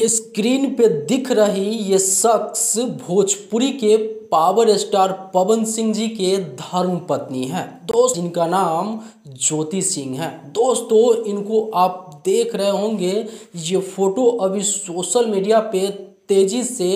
Screen पे दिख रही ये शख्स भोजपुरी के पावर स्टार पवन सिंह जी के धर्म पत्नी हैं दोस्त, इनका नाम ज्योति सिंह है। दोस्तों, इनको आप देख रहे होंगे, ये फोटो अभी सोशल मीडिया पे तेजी से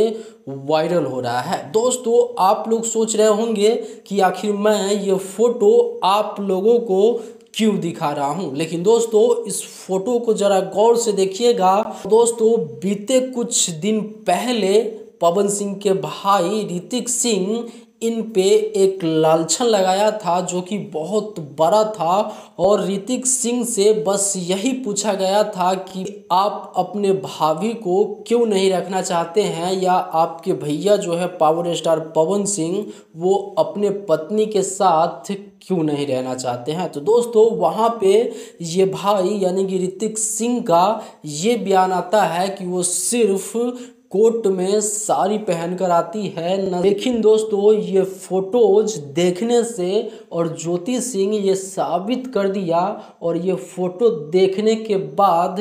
वायरल हो रहा है। दोस्तों, आप लोग सोच रहे होंगे कि आखिर मैं ये फोटो आप लोगों को क्यों दिखा रहा हूं, लेकिन दोस्तों इस फोटो को जरा गौर से देखिएगा। दोस्तों, बीते कुछ दिन पहले पवन सिंह के भाई ऋतिक सिंह इन पे एक लांछन लगाया था जो कि बहुत बड़ा था, और ऋतिक सिंह से बस यही पूछा गया था कि आप अपने भाभी को क्यों नहीं रखना चाहते हैं, या आपके भैया जो है पावर स्टार पवन सिंह वो अपने पत्नी के साथ क्यों नहीं रहना चाहते हैं। तो दोस्तों, वहाँ पे ये भाई यानी कि ऋतिक सिंह का ये बयान आता है कि वो सिर्फ कोर्ट में साड़ी पहनकर आती है। लेकिन दोस्तों, ये फोटोज देखने से और ज्योति सिंह ये साबित कर दिया, और ये फोटो देखने के बाद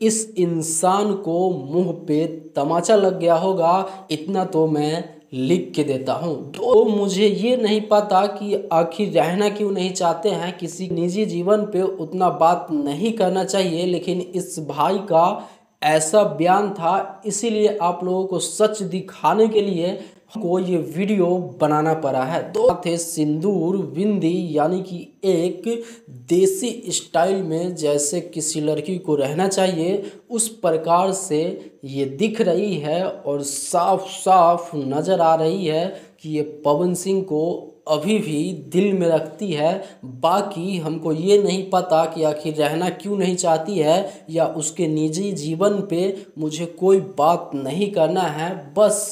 इस इंसान को मुंह पे तमाचा लग गया होगा, इतना तो मैं लिख के देता हूँ। तो मुझे ये नहीं पता कि आखिर रहना क्यों नहीं चाहते हैं, किसी निजी जीवन पे उतना बात नहीं करना चाहिए, लेकिन इस भाई का ऐसा बयान था, इसीलिए आप लोगों को सच दिखाने के लिए को ये वीडियो बनाना पड़ा है। दो थे सिंदूर बिंदी, यानी कि एक देसी स्टाइल में जैसे किसी लड़की को रहना चाहिए उस प्रकार से ये दिख रही है, और साफ साफ नज़र आ रही है कि ये पवन सिंह को अभी भी दिल में रखती है। बाकी हमको ये नहीं पता कि आखिर रहना क्यों नहीं चाहती है, या उसके निजी जीवन पे मुझे कोई बात नहीं करना है। बस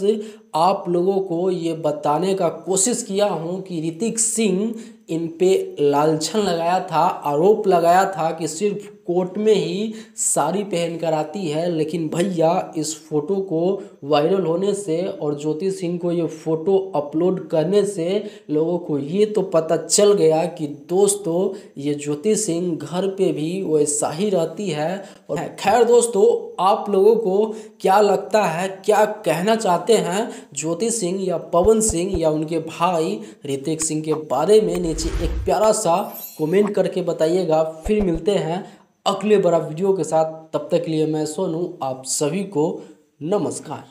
आप लोगों को ये बताने का कोशिश किया हूँ कि ऋतिक सिंह इन पे लांछन लगाया था, आरोप लगाया था कि सिर्फ कोर्ट में ही साड़ी पहन कर आती है। लेकिन भैया, इस फोटो को वायरल होने से और ज्योति सिंह को ये फोटो अपलोड करने से लोगों को ये तो पता चल गया कि दोस्तों ये ज्योति सिंह घर पे भी वैसा ही रहती है। और खैर दोस्तों, आप लोगों को क्या लगता है, क्या कहना चाहते हैं ज्योति सिंह या पवन सिंह या उनके भाई ऋतिक सिंह के बारे में, नीचे एक प्यारा सा कमेंट करके बताइएगा। फिर मिलते हैं अगले बड़ा वीडियो के साथ, तब तक के लिए मैं सोनू आप सभी को नमस्कार।